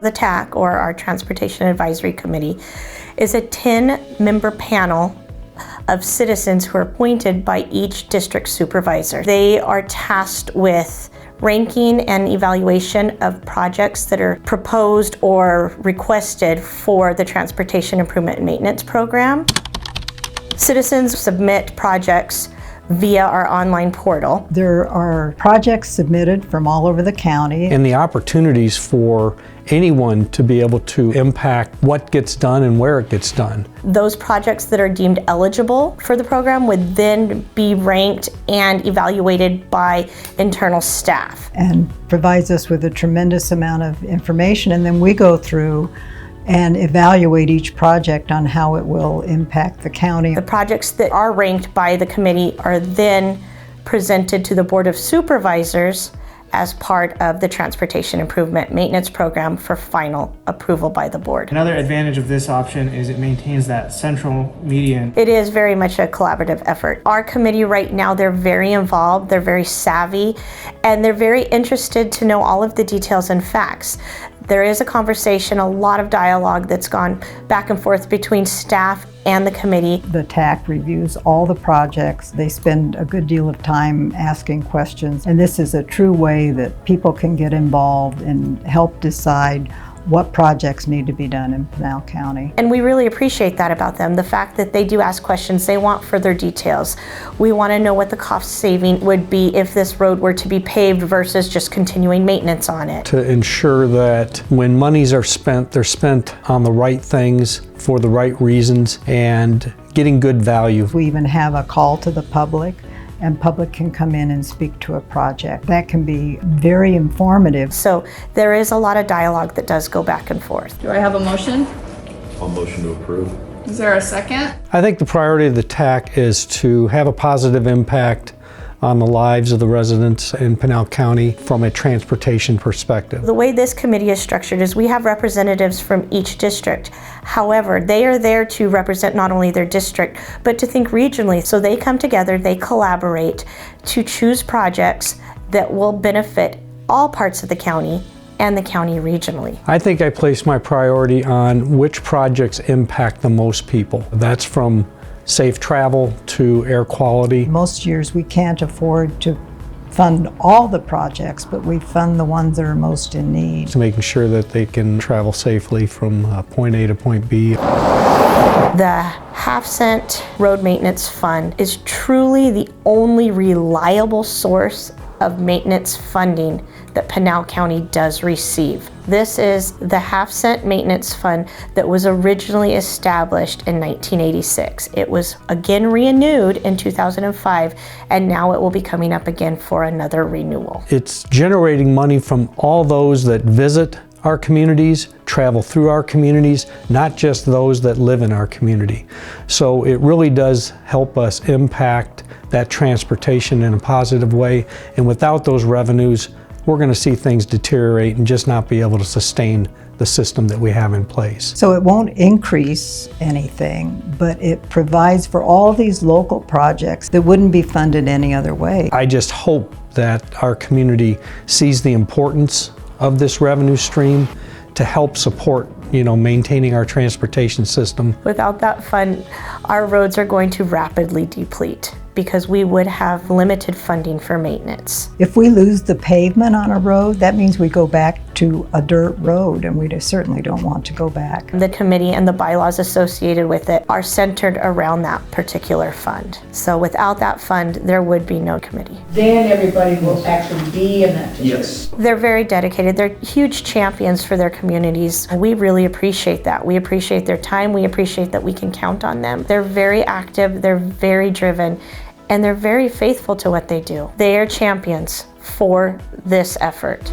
The TAC, or our Transportation Advisory Committee, is a 10-member panel of citizens who are appointed by each district supervisor. They are tasked with ranking and evaluation of projects that are proposed or requested for the Transportation Improvement and Maintenance Program. Citizens submit projects via our online portal. There are projects submitted from all over the county. And the opportunities for anyone to be able to impact what gets done and where it gets done. Those projects that are deemed eligible for the program would then be ranked and evaluated by internal staff. And provides us with a tremendous amount of information, and then we go through and evaluate each project on how it will impact the county. The projects that are ranked by the committee are then presented to the Board of Supervisors as part of the Transportation Improvement Maintenance Program for final approval by the board. Another advantage of this option is it maintains that central median. It is very much a collaborative effort. Our committee right now, they're very involved, they're very savvy, and they're very interested to know all of the details and facts. There is a conversation, a lot of dialogue that's gone back and forth between staff and the committee. The TAC reviews all the projects. They spend a good deal of time asking questions, and this is a true way that people can get involved and help decide what projects need to be done in Pinal County. And we really appreciate that about them, the fact that they do ask questions, they want further details. We want to know what the cost saving would be if this road were to be paved versus just continuing maintenance on it. To ensure that when monies are spent, they're spent on the right things for the right reasons and getting good value. We even have a call to the public, and public can come in and speak to a project. That can be very informative. So there is a lot of dialogue that does go back and forth. Do I have a motion? I'll motion to approve. Is there a second? I think the priority of the TAC is to have a positive impact on the lives of the residents in Pinal County from a transportation perspective. The way this committee is structured is we have representatives from each district. However, they are there to represent not only their district, but to think regionally. So they come together, they collaborate to choose projects that will benefit all parts of the county and the county regionally. I think I place my priority on which projects impact the most people. That's from safe travel to air quality. Most years we can't afford to fund all the projects, but we fund the ones that are most in need. To making sure that they can travel safely from point A to point B. The half-cent road maintenance fund is truly the only reliable source of maintenance funding that Pinal County does receive. This is the half-cent maintenance fund that was originally established in 1986. It was again renewed in 2005, and now it will be coming up again for another renewal. It's generating money from all those that visit our communities, travel through our communities, not just those that live in our community. So it really does help us impact that transportation in a positive way, and without those revenues, we're going to see things deteriorate and just not be able to sustain the system that we have in place. So it won't increase anything, but it provides for all these local projects that wouldn't be funded any other way. I just hope that our community sees the importance of this revenue stream to help support, maintaining our transportation system. Without that fund, our roads are going to rapidly deplete because we would have limited funding for maintenance. If we lose the pavement on a road, that means we go back to a dirt road, and we certainly don't want to go back. The committee and the bylaws associated with it are centered around that particular fund. So without that fund, there would be no committee. Then everybody will actually be in that district. Yes. They're very dedicated. They're huge champions for their communities. We really appreciate that. We appreciate their time. We appreciate that we can count on them. They're very active. They're very driven. And they're very faithful to what they do. They are champions for this effort.